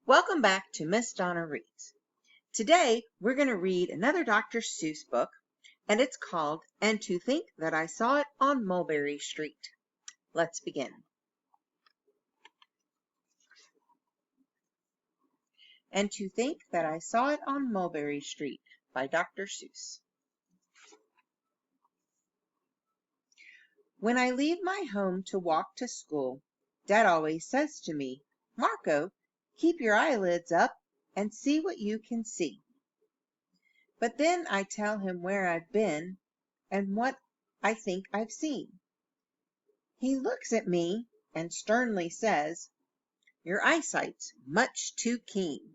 Welcome back to Miss Donna Reads. Today we're going to read another Dr. Seuss book, and it's called And to Think That I Saw It on Mulberry Street. Let's begin. And to Think That I Saw It on Mulberry Street by Dr. Seuss. When I leave my home to walk to school, Dad always says to me, "Marco, keep your eyelids up and see what you can see." But then I tell him where I've been and what I think I've seen. He looks at me and sternly says, "Your eyesight's much too keen.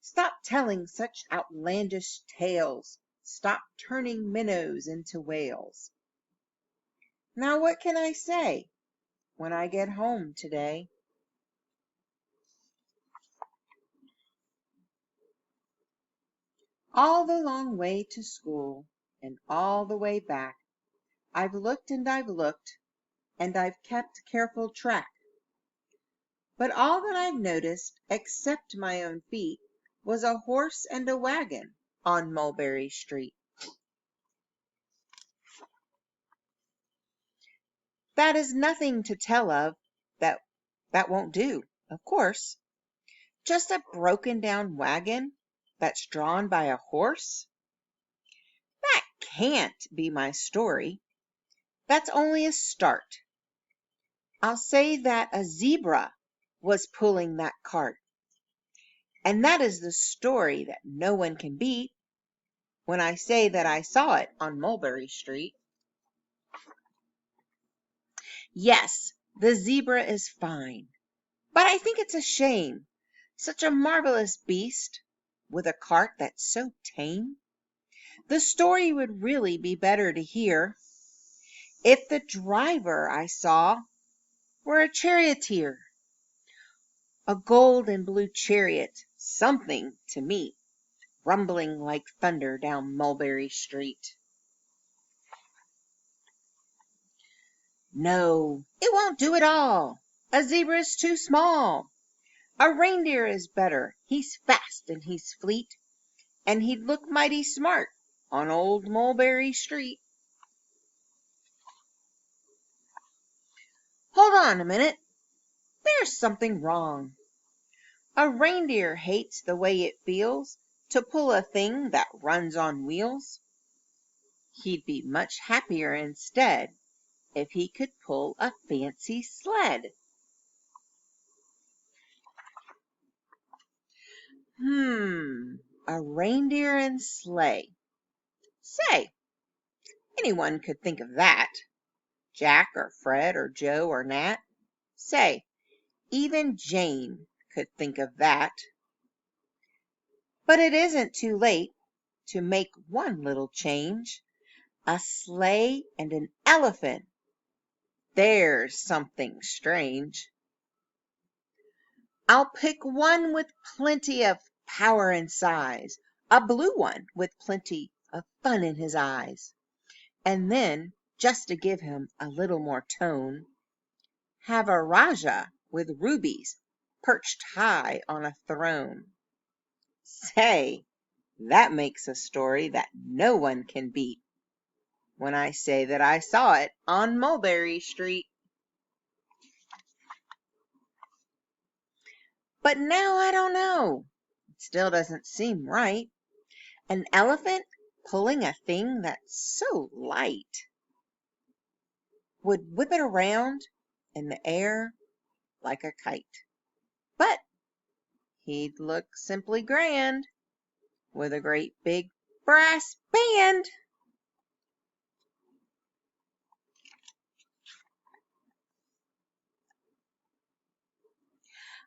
Stop telling such outlandish tales. Stop turning minnows into whales." Now what can I say when I get home today? All the long way to school and all the way back, I've looked and I've looked, and I've kept careful track. But all that I've noticed, except my own feet, was a horse and a wagon on Mulberry Street. That is nothing to tell of. That won't do, of course. Just a broken down wagon that's drawn by a horse? That can't be my story. That's only a start. I'll say that a zebra was pulling that cart. And that is the story that no one can beat when I say that I saw it on Mulberry Street. Yes, the zebra is fine, but I think it's a shame. Such a marvelous beast with a cart that's so tame. The story would really be better to hear if the driver I saw were a charioteer, a gold and blue chariot, something to meet, rumbling like thunder down Mulberry Street. No, it won't do at all. A zebra is too small. A reindeer is better. He's fast and he's fleet, and he'd look mighty smart on old Mulberry Street. Hold on a minute. There's something wrong. A reindeer hates the way it feels to pull a thing that runs on wheels. He'd be much happier instead if he could pull a fancy sled. A reindeer and sleigh. Say, anyone could think of that. Jack or Fred or Joe or Nat. Say, even Jane could think of that. But it isn't too late to make one little change. A sleigh and an elephant. There's something strange. I'll pick one with plenty of power and size, a blue one with plenty of fun in his eyes. And then, just to give him a little more tone, have a Rajah with rubies perched high on a throne. Say, that makes a story that no one can beat when I say that I saw it on Mulberry Street. But now I don't know. It still doesn't seem right. An elephant pulling a thing that's so light would whip it around in the air like a kite. But he'd look simply grand with a great big brass band.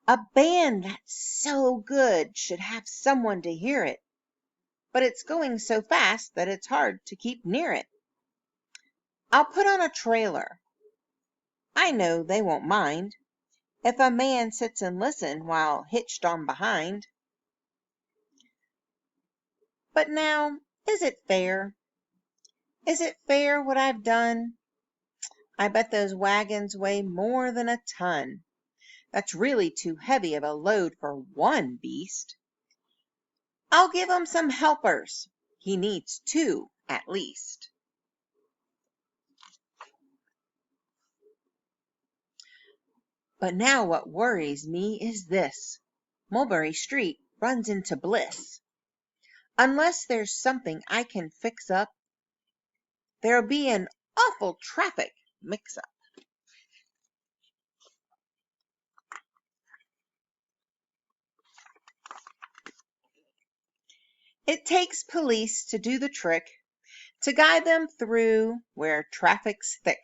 A band that's so good should have someone to hear it, but it's going so fast that it's hard to keep near it. I'll put on a trailer. I know they won't mind if a man sits and listens while hitched on behind. But now, is it fair? Is it fair what I've done? I bet those wagons weigh more than a ton. That's really too heavy of a load for one beast. I'll give him some helpers. He needs two at least. But now what worries me is this. Mulberry Street runs into bliss. Unless there's something I can fix up, there'll be an awful traffic mix-up. It takes police to do the trick, to guide them through where traffic's thick.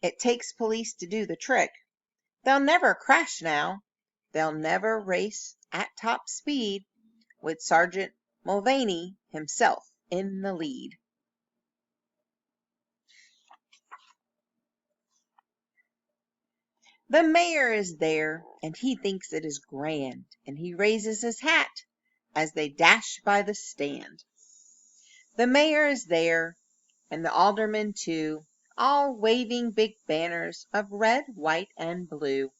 It takes police to do the trick. They'll never crash now. They'll never race at top speed with Sergeant Mulvaney himself in the lead. The mayor is there, and he thinks it is grand, and he raises his hat as they dash by the stand. The mayor is there, and the aldermen too, all waving big banners of red, white, and blue.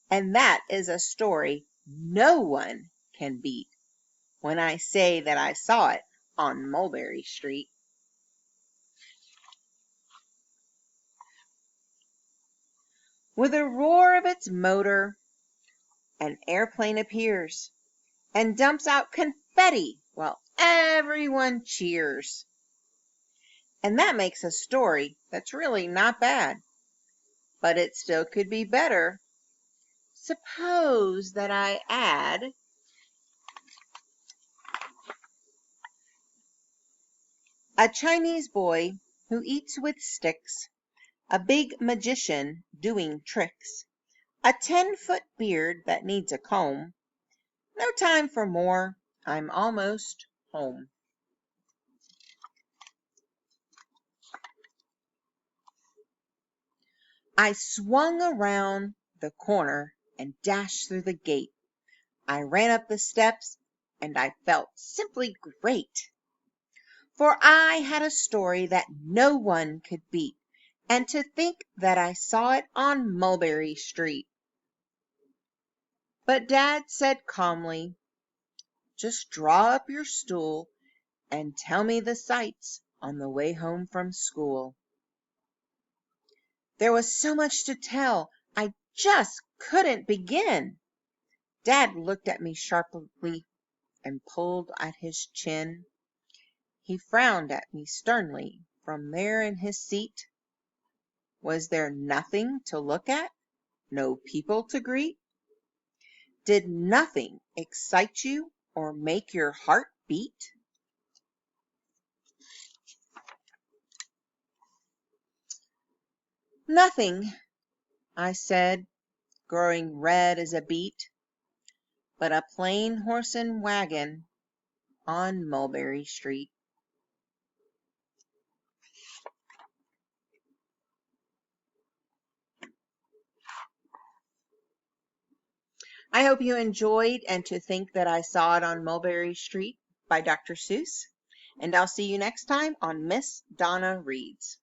And that is a story no one can beat when I say that I saw it on Mulberry Street. With a roar of its motor, an airplane appears and dumps out confetti while everyone cheers. And that makes a story that's really not bad, but it still could be better. Suppose that I add a Chinese boy who eats with sticks, a big magician doing tricks, a 10-foot beard that needs a comb. No time for more. I'm almost home. I swung around the corner and dashed through the gate. I ran up the steps and I felt simply great. For I had a story that no one could beat, and to think that I saw it on Mulberry Street. But Dad said calmly, "Just draw up your stool and tell me the sights on the way home from school." There was so much to tell, I just couldn't begin. Dad looked at me sharply and pulled at his chin. He frowned at me sternly from there in his seat. Was there nothing to look at? No people to greet? Did nothing excite you or make your heart beat? Nothing, I said, growing red as a beet, but a plain horse and wagon on Mulberry Street. I hope you enjoyed And to Think That I Saw It on Mulberry Street by Dr. Seuss. And I'll see you next time on Miss Donna Reads.